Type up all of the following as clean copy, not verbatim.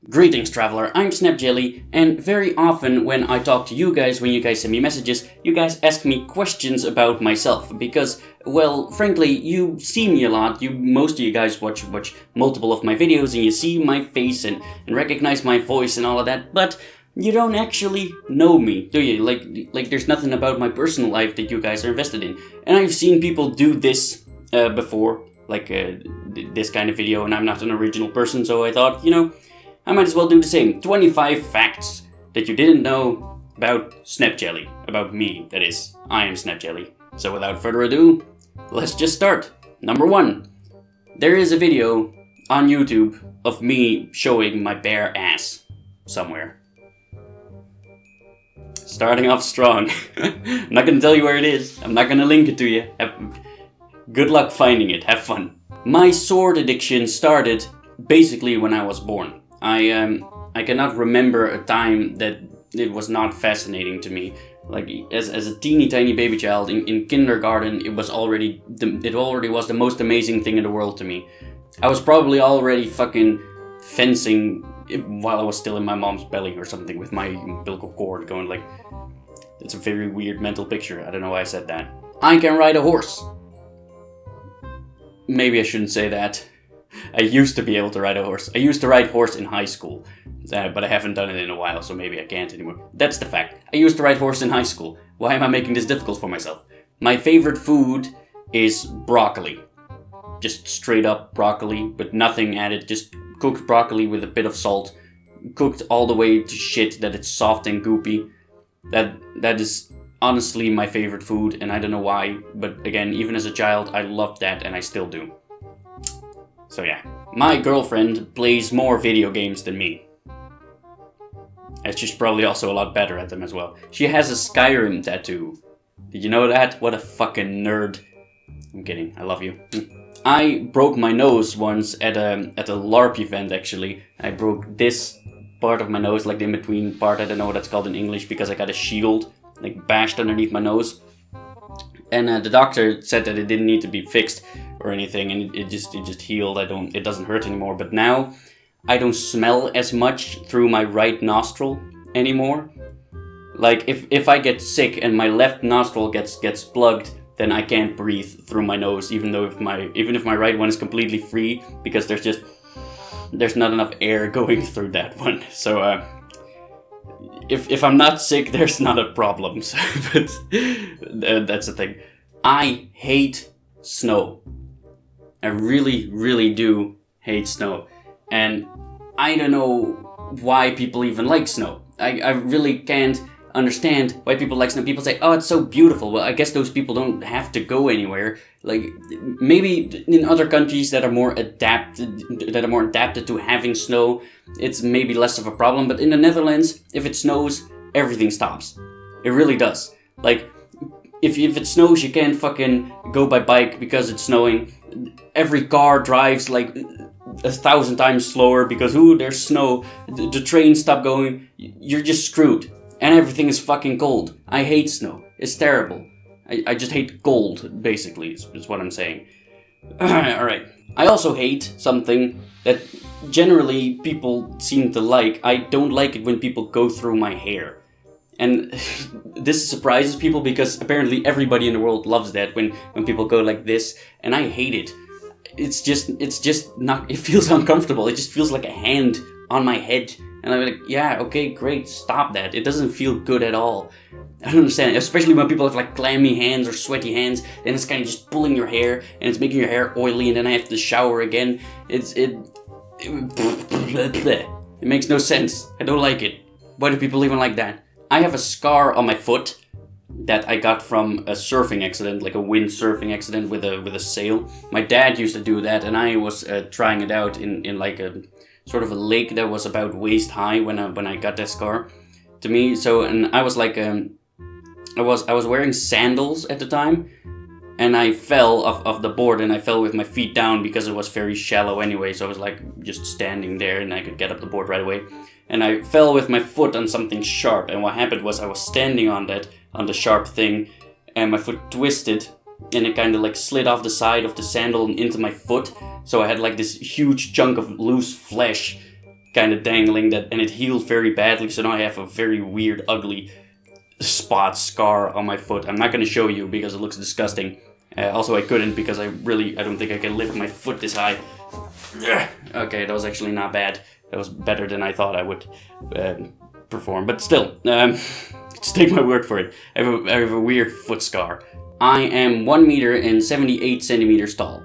Greetings, traveler, I'm SnapJelly, and very often when I talk to you guys, when you guys send me messages, you guys ask me questions about myself, because, well, frankly, you see me a lot, most of you guys watch multiple of my videos, and you see my face and recognize my voice and all of that, but you don't actually know me, do you? Like there's nothing about my personal life that you guys are invested in, and I've seen people do this before, like this kind of video, and I'm not an original person, so I thought, I might as well do the same. 25 facts that you didn't know about SnapJelly. About me, that is. I am SnapJelly. So without further ado, let's just start. Number 1. There is a video on YouTube of me showing my bare ass somewhere. Starting off strong. I'm not gonna tell you where it is. I'm not gonna link it to you. Good luck finding it. Have fun. My sword addiction started basically when I was born. I cannot remember a time that it was not fascinating to me. Like as a teeny tiny baby child in kindergarten, it already was the most amazing thing in the world to me. I was probably already fucking fencing while I was still in my mom's belly or something with my umbilical cord going like. It's a very weird mental picture. I don't know why I said that. I can ride a horse. Maybe I shouldn't say that. I used to be able to ride a horse. I used to ride horse in high school, but I haven't done it in a while, so maybe I can't anymore. That's the fact. I used to ride horse in high school. Why am I making this difficult for myself? My favorite food is broccoli. Just straight up broccoli, with nothing added. Just cooked broccoli with a bit of salt. Cooked all the way to shit that it's soft and goopy. That is honestly my favorite food, and I don't know why, but again, even as a child, I loved that, and I still do. So yeah, my girlfriend plays more video games than me. And she's probably also a lot better at them as well. She has a Skyrim tattoo. Did you know that? What a fucking nerd. I'm kidding, I love you. I broke my nose once at a LARP event actually. I broke this part of my nose, like the in-between part, I don't know what that's called in English, because I got a shield, like bashed underneath my nose. And the doctor said that it didn't need to be fixed or anything, and it just healed. It doesn't hurt anymore. But now I don't smell as much through my right nostril anymore. Like if I get sick and my left nostril gets plugged, then I can't breathe through my nose, even if my right one is completely free, because there's not enough air going through that one. So if I'm not sick, there's not a problem. So, but that's the thing. I hate snow. I really, really do hate snow. And I don't know why people even like snow. I really can't understand why people like snow. People say, oh, it's so beautiful. Well, I guess those people don't have to go anywhere. Like, maybe in other countries that are more adapted to having snow, it's maybe less of a problem. But in the Netherlands, if it snows, everything stops. It really does. Like, if it snows, you can't fucking go by bike because it's snowing. Every car drives like 1,000 times slower because, there's snow. The trains stop going. You're just screwed. And everything is fucking cold. I hate snow. It's terrible. I just hate cold, basically, is what I'm saying. Alright. I also hate something that generally people seem to like. I don't like it when people go through my hair. And this surprises people because apparently everybody in the world loves that when people go like this, and I hate it. It's just not, it feels uncomfortable. It just feels like a hand on my head. And I'm like, yeah, okay, great, stop that. It doesn't feel good at all. I don't understand, especially when people have like clammy hands or sweaty hands, then it's kind of just pulling your hair, and it's making your hair oily, and then I have to shower again. It makes no sense. I don't like it. Why do people even like that? I have a scar on my foot that I got from a surfing accident, like a windsurfing accident with a sail. My dad used to do that, and I was trying it out in like a sort of a lake that was about waist high when I got that scar to me. So, and I was like, I was wearing sandals at the time, and I fell off the board, and I fell with my feet down because it was very shallow anyway. So I was like just standing there, and I could get up the board right away. And I fell with my foot on something sharp, and what happened was I was standing on the sharp thing, and my foot twisted, and it kind of like slid off the side of the sandal and into my foot. So I had like this huge chunk of loose flesh kind of dangling, and it healed very badly, so now I have a very weird, ugly scar on my foot. I'm not going to show you because it looks disgusting. Also, I couldn't because I don't think I can lift my foot this high. Okay, that was actually not bad. That was better than I thought I would perform, but still, just take my word for it. I have a weird foot scar. I am 1 meter and 78 centimeters tall,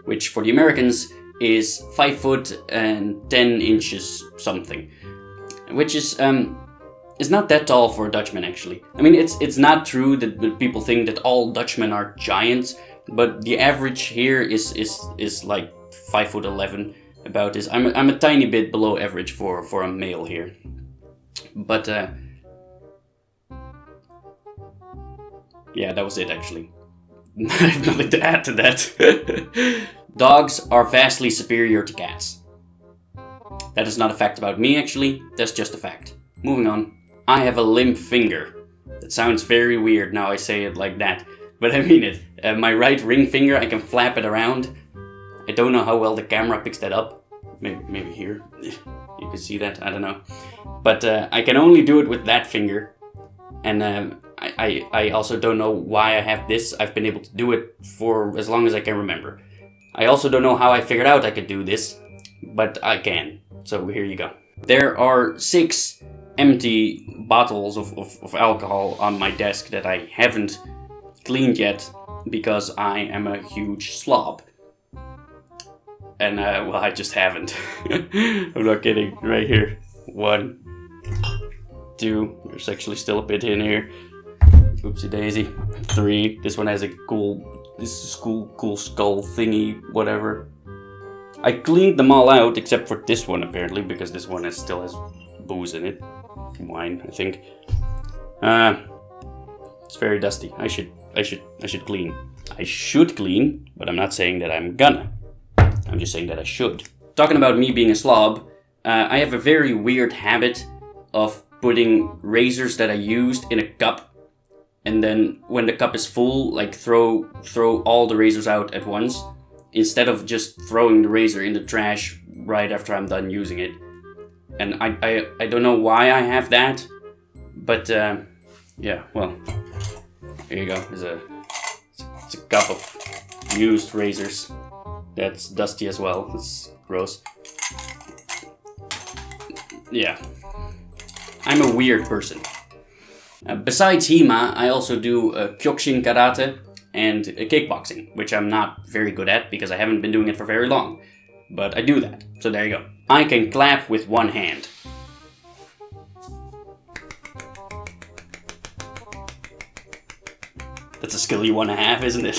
which for the Americans is 5 foot and 10 inches something, which is not that tall for a Dutchman actually. I mean, it's not true that people think that all Dutchmen are giants, but the average here is like 5'11" about this. I'm a tiny bit below average for a male here, but yeah, that was it actually. I have nothing to add to that. Dogs are vastly superior to cats. That is not a fact about me actually, that's just a fact. Moving on. I have a limp finger. That sounds very weird now I say it like that, but I mean it. My right ring finger, I can flap it around. I don't know how well the camera picks that up. Maybe here. You can see that, I don't know. But I can only do it with that finger. And I also don't know why I have this. I've been able to do it for as long as I can remember. I also don't know how I figured out I could do this, but I can. So here you go. There are 6 empty bottles of alcohol on my desk that I haven't cleaned yet because I am a huge slob. And well, I just haven't. I'm not kidding. Right here. 1, 2. There's actually still a bit in here. Oopsie daisy. 3. This one has a cool skull thingy, whatever. I cleaned them all out except for this one apparently, because this one still has booze in it. Wine, I think. It's very dusty. I should clean. I should clean, but I'm not saying that I'm gonna. I'm just saying that I should. Talking about me being a slob, I have a very weird habit of putting razors that I used in a cup, and then when the cup is full, like throw all the razors out at once, instead of just throwing the razor in the trash right after I'm done using it. And I don't know why I have that, but yeah, well, here you go. It's a cup of used razors. That's dusty as well. It's gross. Yeah. I'm a weird person. Besides HEMA, I also do Kyokushin karate and kickboxing, which I'm not very good at because I haven't been doing it for very long. But I do that. So there you go. I can clap with one hand. That's a skill you want to have, isn't it?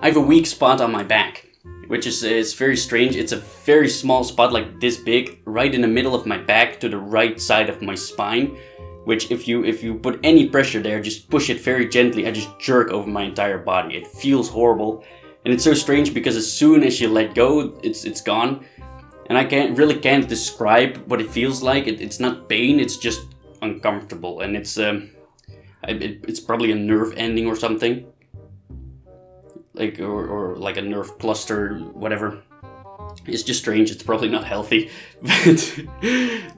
I have a weak spot on my back, which is very strange. It's a very small spot, like this big, right in the middle of my back to the right side of my spine, which if you put any pressure there, just push it very gently, I just jerk over my entire body. It feels horrible, and it's so strange because as soon as you let go, it's gone. And I can't describe what it feels like. It's not pain, it's just uncomfortable, and it's probably a nerve ending or something. Like or like a nerve cluster, whatever. It's just strange. It's probably not healthy, but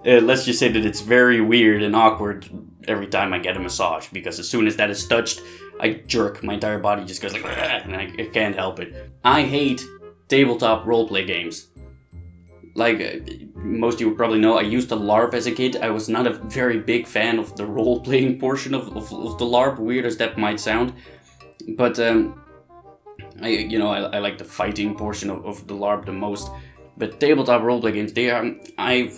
let's just say that it's very weird and awkward every time I get a massage, because as soon as that is touched, I jerk. My entire body just goes like, and I can't help it. I hate tabletop roleplay games. Like most of you would probably know, I used to LARP as a kid. I was not a very big fan of the role-playing portion of the LARP, weird as that might sound, but I like the fighting portion of the LARP the most. But tabletop roleplay games, I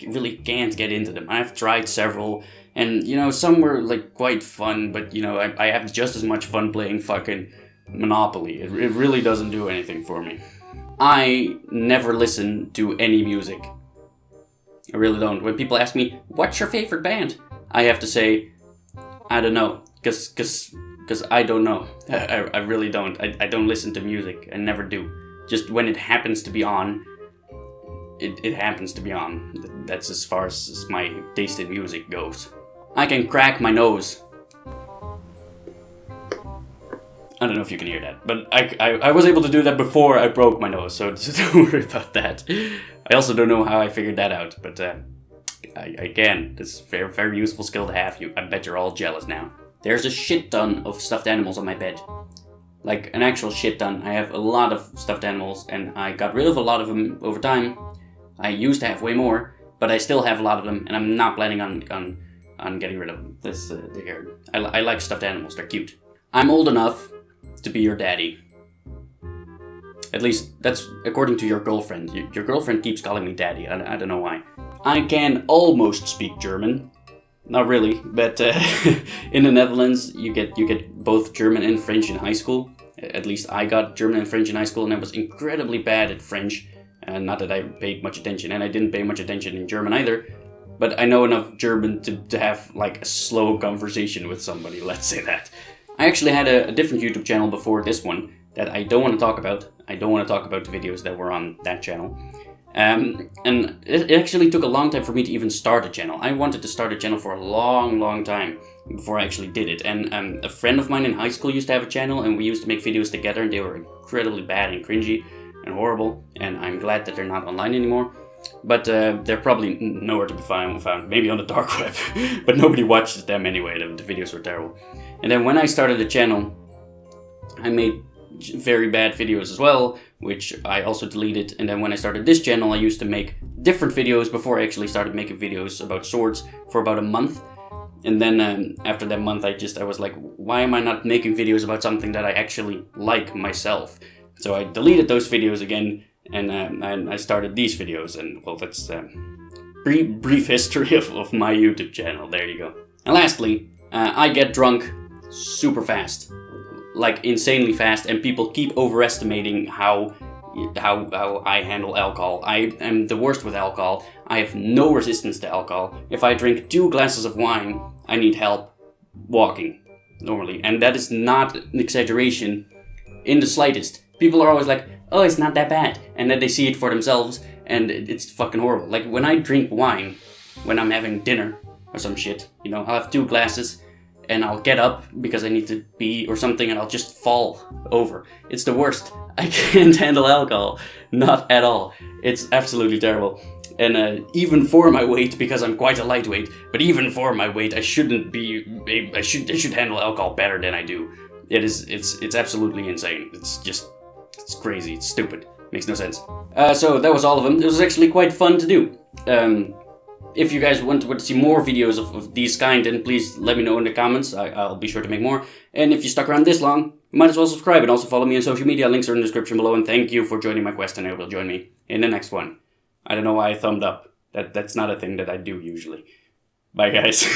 really can't get into them. I've tried several, and some were like quite fun, but I have just as much fun playing fucking Monopoly. It really doesn't do anything for me. I never listen to any music. I really don't. When people ask me, what's your favorite band? I have to say, I don't know, because I don't know. I really don't. I don't listen to music. I never do. Just when it happens to be on, it happens to be on. That's as far as my taste in music goes. I can crack my nose. I don't know if you can hear that, but I was able to do that before I broke my nose, so don't worry about that. I also don't know how I figured that out, but again, this is a very, very useful skill to have. I bet you're all jealous now. There's a shit ton of stuffed animals on my bed. Like, an actual shit ton. I have a lot of stuffed animals, and I got rid of a lot of them over time. I used to have way more, but I still have a lot of them, and I'm not planning on getting rid of them. Here. I like stuffed animals, they're cute. I'm old enough to be your daddy. At least, that's according to your girlfriend. Your girlfriend keeps calling me daddy, I don't know why. I can almost speak German. Not really, but in the Netherlands, you get both German and French in high school. At least I got German and French in high school, and I was incredibly bad at French. Not that I paid much attention, and I didn't pay much attention in German either. But I know enough German to have like a slow conversation with somebody, let's say that. I actually had a different YouTube channel before this one that I don't want to talk about. I don't want to talk about the videos that were on that channel. And it actually took a long time for me to even start a channel. I wanted to start a channel for a long time before I actually did it. And a friend of mine in high school used to have a channel, and we used to make videos together, and they were incredibly bad and cringy and horrible. And I'm glad that they're not online anymore. But they're probably nowhere to be found, maybe on the dark web. But nobody watches them anyway, the videos were terrible. And then when I started the channel, I made very bad videos as well, which I also deleted. And then when I started this channel, I used to make different videos before I actually started making videos about swords for about a month. And then after that month, I was like, why am I not making videos about something that I actually like myself? So I deleted those videos again, and I started these videos. And well, that's brief history of my YouTube channel. There you go. And lastly, I get drunk super fast. Like insanely fast, and people keep overestimating how I handle alcohol. I am the worst with alcohol. I have no resistance to alcohol. If I drink 2 glasses of wine, I need help walking normally, and that is not an exaggeration in the slightest. People are always like, oh, it's not that bad, and then they see it for themselves, and it's fucking horrible. Like when I drink wine, when I'm having dinner or some shit, I'll have 2 glasses, and I'll get up because I need to pee or something, and I'll just fall over. It's the worst. I can't handle alcohol. Not at all. It's absolutely terrible. And even for my weight, because I'm quite a lightweight, but even for my weight, I should handle alcohol better than I do. It's absolutely insane. It's crazy. It's stupid. Makes no sense. So that was all of them. It was actually quite fun to do. If you guys want to see more videos of these kind, then please let me know in the comments. I'll be sure to make more. And if you stuck around this long, you might as well subscribe and also follow me on social media. Links are in the description below. And thank you for joining my quest, and I will join me in the next one. I don't know why I thumbed up. That's not a thing that I do usually. Bye, guys.